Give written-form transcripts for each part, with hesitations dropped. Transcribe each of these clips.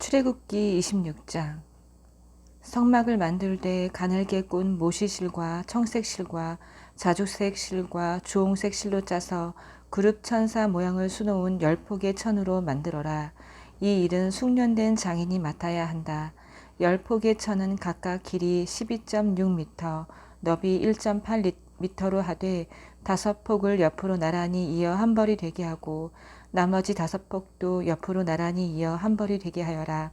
출애굽기 26장. 성막을 만들되 가늘게 꼰 모시실과 청색실과 자주색실과 주홍색실로 짜서 그룹 천사 모양을 수놓은 10폭의 천으로 만들어라. 이 일은 숙련된 장인이 맡아야 한다. 10폭의 천은 각각 길이 12.6m, 너비 1.8m로 하되 5폭을 옆으로 나란히 이어 한 벌이 되게 하고 나머지 5폭도 옆으로 나란히 이어 한 벌이 되게 하여라.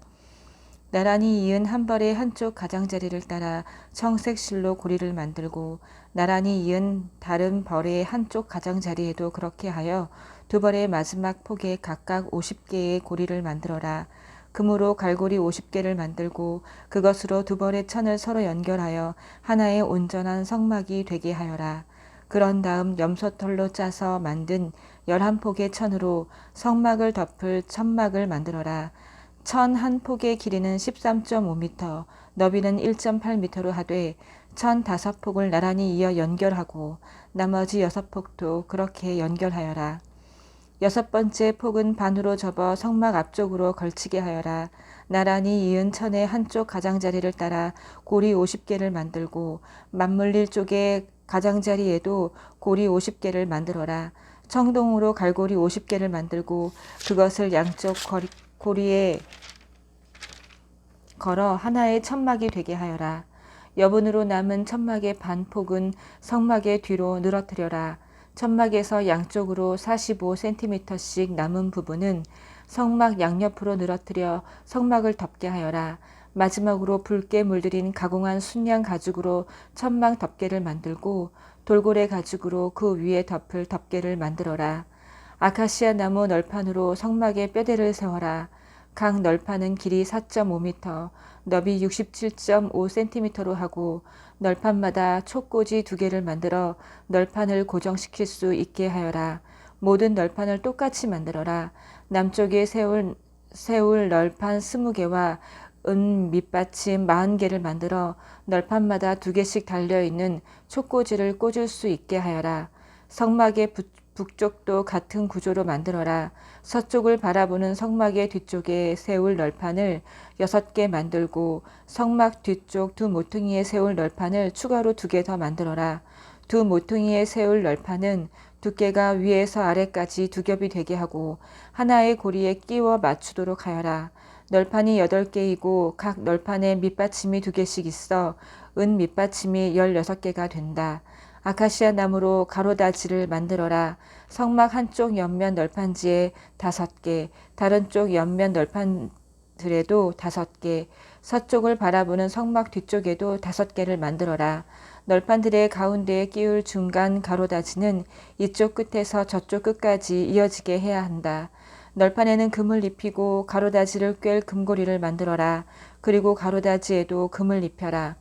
나란히 이은 한 벌의 한쪽 가장자리를 따라 청색실로 고리를 만들고 나란히 이은 다른 벌의 한쪽 가장자리에도 그렇게 하여 두 벌의 마지막 폭에 각각 50개의 고리를 만들어라. 금으로 갈고리 50개를 만들고 그것으로 두 벌의 천을 서로 연결하여 하나의 온전한 성막이 되게 하여라. 그런 다음 염소털로 짜서 만든 11폭의 천으로 성막을 덮을 천막을 만들어라. 천 한 폭의 길이는 13.5m, 너비는 1.8m로 하되 천 5폭을 나란히 이어 연결하고 나머지 6폭도 그렇게 연결하여라. 6번째 폭은 반으로 접어 성막 앞쪽으로 걸치게 하여라. 나란히 이은 천의 한쪽 가장자리를 따라 고리 50개를 만들고 맞물릴 쪽의 가장자리에도 고리 50개를 만들어라. 청동으로 갈고리 50개를 만들고 그것을 양쪽 고리에 걸어 하나의 천막이 되게 하여라. 여분으로 남은 천막의 반폭은 성막의 뒤로 늘어뜨려라. 천막에서 양쪽으로 45cm씩 남은 부분은 성막 양옆으로 늘어뜨려 성막을 덮게 하여라. 마지막으로 붉게 물들인 가공한 순양 가죽으로 천막 덮개를 만들고 돌고래 가죽으로 그 위에 덮을 덮개를 만들어라. 아카시아 나무 널판으로 성막의 뼈대를 세워라. 각 널판은 길이 4.5m, 너비 67.5cm로 하고 널판마다 촉꽂이 2개를 만들어 널판을 고정시킬 수 있게 하여라. 모든 널판을 똑같이 만들어라. 남쪽에 세울 널판 20개와 은 밑받침 40개를 만들어 널판마다 2개씩 달려있는 촉꽂이를 꽂을 수 있게 하여라. 성막의 북쪽도 같은 구조로 만들어라. 서쪽을 바라보는 성막의 뒤쪽에 세울 널판을 6개 만들고 성막 뒤쪽 두 모퉁이에 세울 널판을 추가로 2개 더 만들어라. 두 모퉁이에 세울 널판은 두께가 위에서 아래까지 2겹이 되게 하고 하나의 고리에 끼워 맞추도록 하여라. 널판이 8개이고 각 널판에 밑받침이 2개씩 있어 은 밑받침이 16개가 된다. 아카시아 나무로 가로다지를 만들어라. 성막 한쪽 옆면 널판지에 5개, 다른 쪽 옆면 널판들에도 5개, 서쪽을 바라보는 성막 뒤쪽에도 5개를 만들어라. 널판들의 가운데에 끼울 중간 가로다지는 이쪽 끝에서 저쪽 끝까지 이어지게 해야 한다. 널판에는 금을 입히고 가로다지를 꿰 금고리를 만들어라. 그리고 가로다지에도 금을 입혀라.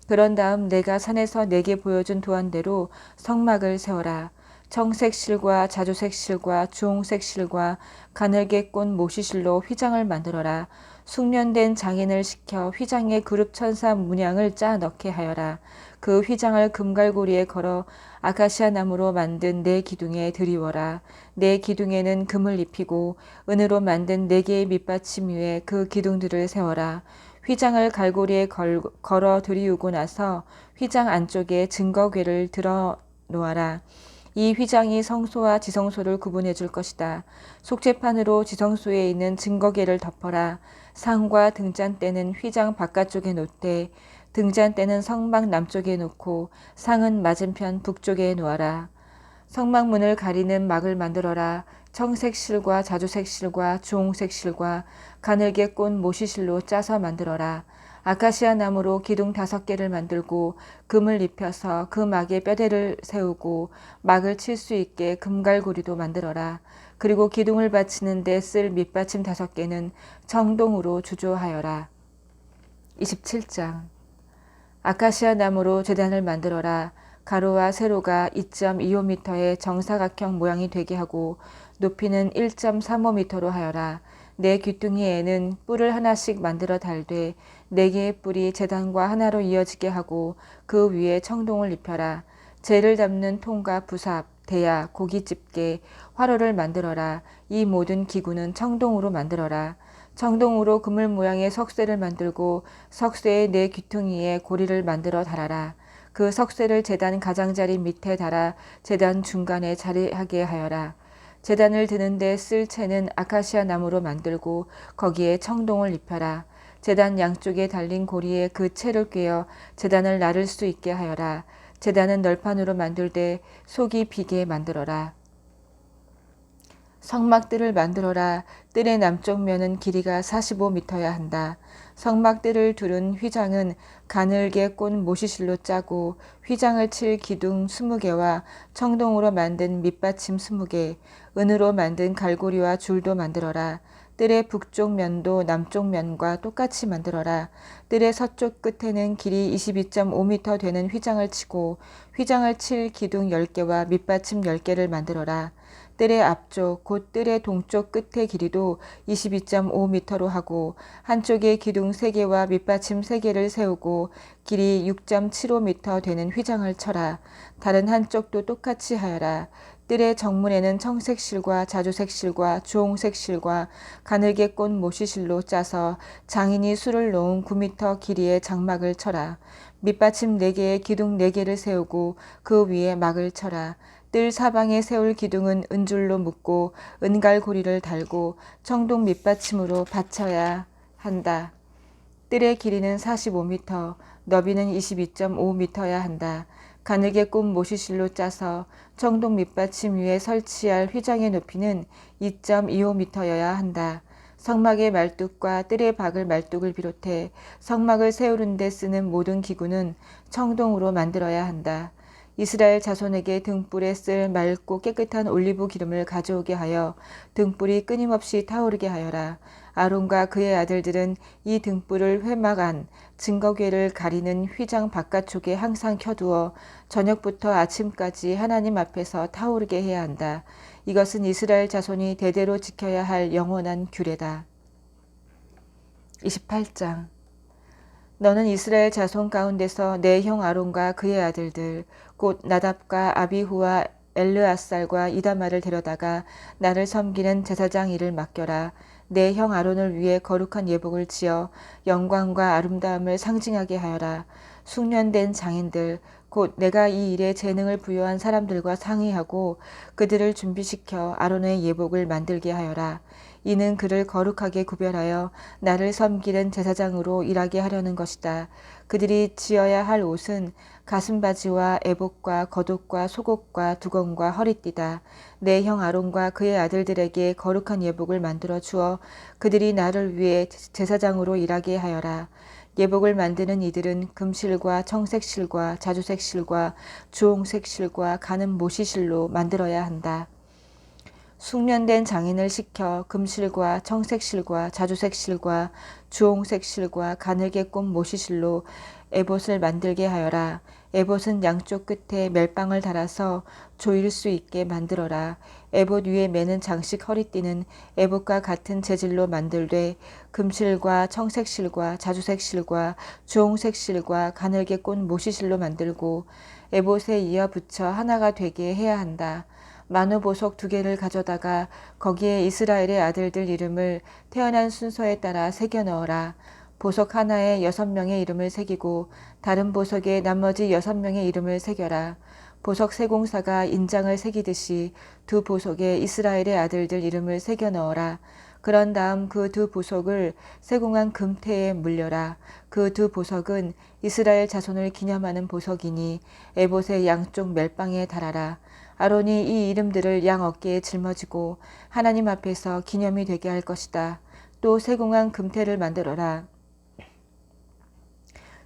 그런 다음 내가 산에서 내게 보여준 도안대로 성막을 세워라. 청색실과 자주색실과 주홍색실과 가늘게 꼰 모시실로 휘장을 만들어라. 숙련된 장인을 시켜 휘장에 그룹 천사 문양을 짜 넣게 하여라. 그 휘장을 금갈고리에 걸어 아카시아 나무로 만든 네 기둥에 들이워라. 네 기둥에는 금을 입히고 은으로 만든 4개의 밑받침 위에 그 기둥들을 세워라. 휘장을 갈고리에 걸어 들이우고 나서 휘장 안쪽에 증거궤를 들어 놓아라. 이 휘장이 성소와 지성소를 구분해 줄 것이다. 속죄판으로 지성소에 있는 증거궤를 덮어라. 상과 등잔대는 휘장 바깥쪽에 놓되 등잔대는 성막 남쪽에 놓고 상은 맞은편 북쪽에 놓아라. 성막문을 가리는 막을 만들어라. 청색실과 자주색실과 주홍색실과 가늘게 꼰 모시실로 짜서 만들어라. 아카시아 나무로 기둥 5개를 만들고 금을 입혀서 그 막에 뼈대를 세우고 막을 칠 수 있게 금갈고리도 만들어라. 그리고 기둥을 받치는 데 쓸 밑받침 5개는 청동으로 주조하여라. 27장. 아카시아 나무로 제단을 만들어라. 가로와 세로가 2.25m의 정사각형 모양이 되게 하고 높이는 1.35m로 하여라. 네 귀퉁이에는 뿔을 하나씩 만들어 달되 4개의 뿔이 제단과 하나로 이어지게 하고 그 위에 청동을 입혀라. 재를 잡는 통과 부삽, 대야, 고깃집게, 화로를 만들어라. 이 모든 기구는 청동으로 만들어라. 청동으로 그물 모양의 석쇠를 만들고 석쇠의 네 귀퉁이에 고리를 만들어 달아라. 그 석쇠를 제단 가장자리 밑에 달아 제단 중간에 자리하게 하여라. 제단을 드는데 쓸 채는 아카시아 나무로 만들고 거기에 청동을 입혀라. 제단 양쪽에 달린 고리에 그 채를 꿰어 제단을 나를 수 있게 하여라. 제단은 널판으로 만들되 속이 비게 만들어라. 성막들을 만들어라. 뜰의 남쪽 면은 길이가 45m야 한다. 성막들을 두른 휘장은 가늘게 꼰 모시실로 짜고 휘장을 칠 기둥 20개와 청동으로 만든 밑받침 20개, 은으로 만든 갈고리와 줄도 만들어라. 뜰의 북쪽 면도 남쪽 면과 똑같이 만들어라. 뜰의 서쪽 끝에는 길이 22.5m 되는 휘장을 치고 휘장을 칠 기둥 10개와 밑받침 10개를 만들어라. 뜰의 앞쪽 곧 뜰의 동쪽 끝의 길이도 22.5m로 하고 한쪽에 기둥 3개와 밑받침 3개를 세우고 길이 6.75m 되는 휘장을 쳐라. 다른 한쪽도 똑같이 하여라. 뜰의 정문에는 청색실과 자주색실과 주홍색실과 가늘게 꼰 모시실로 짜서 장인이 술을 놓은 9m 길이의 장막을 쳐라. 밑받침 4개에 기둥 4개를 세우고 그 위에 막을 쳐라. 뜰 사방에 세울 기둥은 은줄로 묶고 은갈고리를 달고 청동 밑받침으로 받쳐야 한다. 뜰의 길이는 45m, 너비는 22.5m야 한다. 가늘게 꼰 모시실로 짜서 청동 밑받침 위에 설치할 휘장의 높이는 2.25m여야 한다. 성막의 말뚝과 뜰의 박을 말뚝을 비롯해 성막을 세우는 데 쓰는 모든 기구는 청동으로 만들어야 한다. 이스라엘 자손에게 등불에 쓸 맑고 깨끗한 올리브 기름을 가져오게 하여 등불이 끊임없이 타오르게 하여라. 아론과 그의 아들들은 이 등불을 회막 안 증거궤를 가리는 휘장 바깥쪽에 항상 켜두어 저녁부터 아침까지 하나님 앞에서 타오르게 해야 한다. 이것은 이스라엘 자손이 대대로 지켜야 할 영원한 규례다. 28장 너는 이스라엘 자손 가운데서 내 형 아론과 그의 아들들 곧 나답과 아비후와 엘르아살과 이다말을 데려다가 나를 섬기는 제사장 일을 맡겨라. 내 형 아론을 위해 거룩한 예복을 지어 영광과 아름다움을 상징하게 하여라. 숙련된 장인들 곧 내가 이 일에 재능을 부여한 사람들과 상의하고 그들을 준비시켜 아론의 예복을 만들게 하여라. 이는 그를 거룩하게 구별하여 나를 섬기는 제사장으로 일하게 하려는 것이다. 그들이 지어야 할 옷은 가슴바지와 에봇과 겉옷과 속옷과 두건과 허리띠다. 내 형 아론과 그의 아들들에게 거룩한 예복을 만들어 주어 그들이 나를 위해 제사장으로 일하게 하여라. 예복을 만드는 이들은 금실과 청색실과 자주색실과 주홍색실과 가는 모시실로 만들어야 한다. 숙련된 장인을 시켜 금실과 청색실과 자주색실과 주홍색실과 가늘게 꼰 모시실로 에봇을 만들게 하여라. 에봇은 양쪽 끝에 멜빵을 달아서 조일 수 있게 만들어라. 에봇 위에 매는 장식 허리띠는 에봇과 같은 재질로 만들되 금실과 청색실과 자주색실과 주홍색실과 가늘게 꼰 모시실로 만들고 에봇에 이어 붙여 하나가 되게 해야 한다. 마누보석 2개를 가져다가 거기에 이스라엘의 아들들 이름을 태어난 순서에 따라 새겨 넣어라. 보석 하나에 6명의 이름을 새기고 다른 보석에 나머지 6명의 이름을 새겨라. 보석 세공사가 인장을 새기듯이 두 보석에 이스라엘의 아들들 이름을 새겨 넣어라. 그런 다음 그 두 보석을 세공한 금태에 물려라. 그 두 보석은 이스라엘 자손을 기념하는 보석이니 에봇의 양쪽 멜빵에 달아라. 아론이 이 이름들을 양 어깨에 짊어지고 하나님 앞에서 기념이 되게 할 것이다. 또 세공한 금태를 만들어라.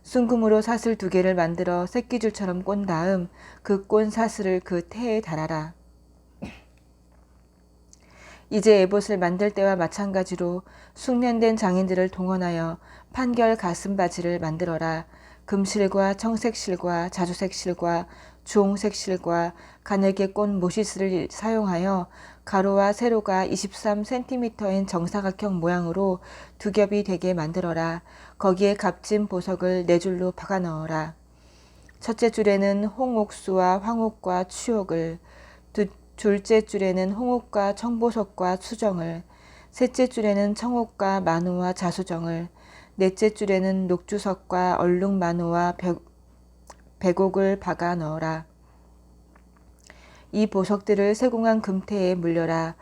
순금으로 사슬 2개를 만들어 새끼줄처럼 꼰 다음 그 꼰 사슬을 그 태에 달아라. 이제 에봇을 만들 때와 마찬가지로 숙련된 장인들을 동원하여 판결 가슴바지를 만들어라. 금실과 청색실과 자주색실과 주홍색실과 가늘게 꼰 모시스를 사용하여 가로와 세로가 23cm인 정사각형 모양으로 2겹이 되게 만들어라. 거기에 값진 보석을 4줄로 박아 넣어라. 첫째 줄에는 홍옥수와 황옥과 추옥을, 둘째 줄에는 홍옥과 청보석과 수정을, 셋째 줄에는 청옥과 만호와 자수정을, 넷째 줄에는 녹주석과 얼룩 만호와 백옥을 박아 넣어라. 이 보석들을 세공한 금태에 물려라.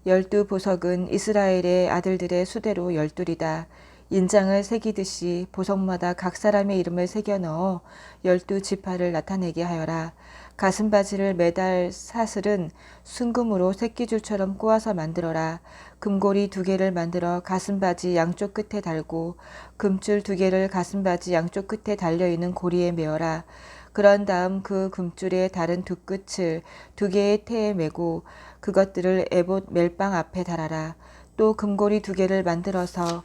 12보석은 이스라엘의 아들들의 수대로 12이다. 인장을 새기듯이 보석마다 각 사람의 이름을 새겨 넣어 12지파를 나타내게 하여라. 가슴바지를 매달 사슬은 순금으로 새끼줄처럼 꼬아서 만들어라. 금고리 2개를 만들어 가슴바지 양쪽 끝에 달고 금줄 2개를 가슴바지 양쪽 끝에 달려있는 고리에 메어라. 그런 다음 그 금줄의 다른 두 끝을 2개의 태에 메고 그것들을 에봇 멜빵 앞에 달아라. 또 금고리 2개를 만들어서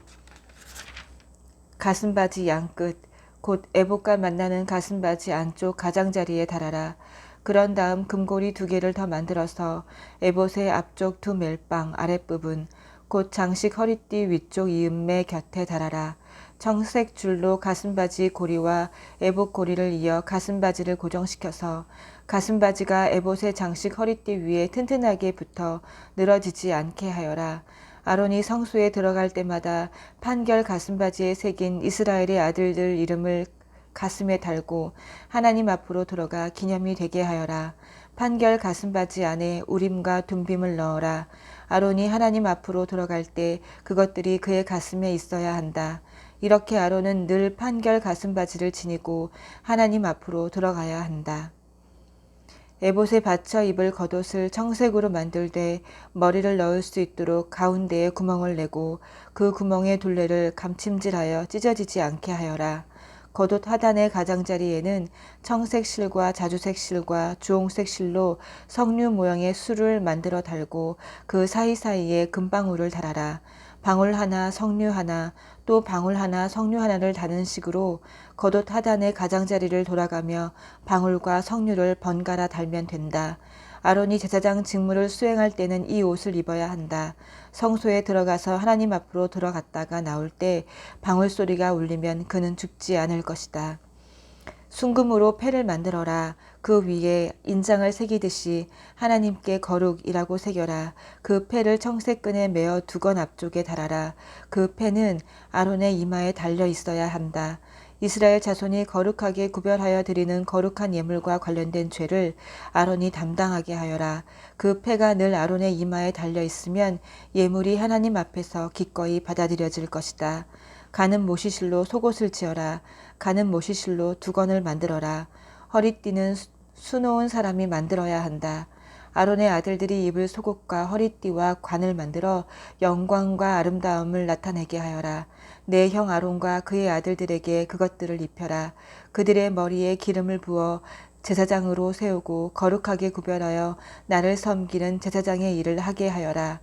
가슴바지 양끝, 곧 에봇과 만나는 가슴바지 안쪽 가장자리에 달아라. 그런 다음 금고리 2개를 더 만들어서 에봇의 앞쪽 2 멜빵 아랫부분, 곧 장식 허리띠 위쪽 이음매 곁에 달아라. 청색 줄로 가슴바지 고리와 에봇 고리를 이어 가슴바지를 고정시켜서 가슴바지가 에봇의 장식 허리띠 위에 튼튼하게 붙어 늘어지지 않게 하여라. 아론이 성소에 들어갈 때마다 판결 가슴바지에 새긴 이스라엘의 아들들 이름을 가슴에 달고 하나님 앞으로 들어가 기념이 되게 하여라. 판결 가슴바지 안에 우림과 둠빔을 넣어라. 아론이 하나님 앞으로 들어갈 때 그것들이 그의 가슴에 있어야 한다. 이렇게 아론은 늘 판결 가슴바지를 지니고 하나님 앞으로 들어가야 한다. 에봇에 받쳐 입을 겉옷을 청색으로 만들되 머리를 넣을 수 있도록 가운데에 구멍을 내고 그 구멍의 둘레를 감침질하여 찢어지지 않게 하여라. 겉옷 하단의 가장자리에는 청색 실과 자주색 실과 주홍색 실로 석류 모양의 술을 만들어 달고 그 사이사이에 금방울을 달아라. 방울 하나 석류 하나 또 방울 하나 석류 하나를 다는 식으로 겉옷 하단의 가장자리를 돌아가며 방울과 석류를 번갈아 달면 된다. 아론이 제사장 직무를 수행할 때는 이 옷을 입어야 한다. 성소에 들어가서 하나님 앞으로 들어갔다가 나올 때 방울 소리가 울리면 그는 죽지 않을 것이다. 순금으로 패를 만들어라. 그 위에 인장을 새기듯이 하나님께 거룩이라고 새겨라. 그 패를 청색끈에 매어 두건 앞쪽에 달아라. 그 패는 아론의 이마에 달려 있어야 한다. 이스라엘 자손이 거룩하게 구별하여 드리는 거룩한 예물과 관련된 죄를 아론이 담당하게 하여라. 그 패가 늘 아론의 이마에 달려 있으면 예물이 하나님 앞에서 기꺼이 받아들여질 것이다. 가는 모시실로 속옷을 지어라. 가는 모시실로 2건을 만들어라. 허리띠는 수놓은 사람이 만들어야 한다. 아론의 아들들이 입을 속옷과 허리띠와 관을 만들어 영광과 아름다움을 나타내게 하여라. 내 형 아론과 그의 아들들에게 그것들을 입혀라. 그들의 머리에 기름을 부어 제사장으로 세우고 거룩하게 구별하여 나를 섬기는 제사장의 일을 하게 하여라.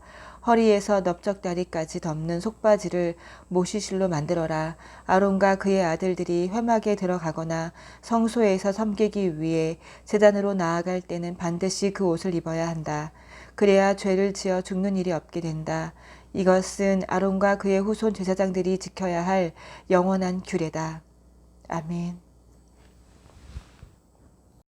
허리에서 넓적다리까지 덮는 속바지를 모시실로 만들어라. 아론과 그의 아들들이 회막에 들어가거나 성소에서 섬기기 위해 제단으로 나아갈 때는 반드시 그 옷을 입어야 한다. 그래야 죄를 지어 죽는 일이 없게 된다. 이것은 아론과 그의 후손 제사장들이 지켜야 할 영원한 규례다. 아멘.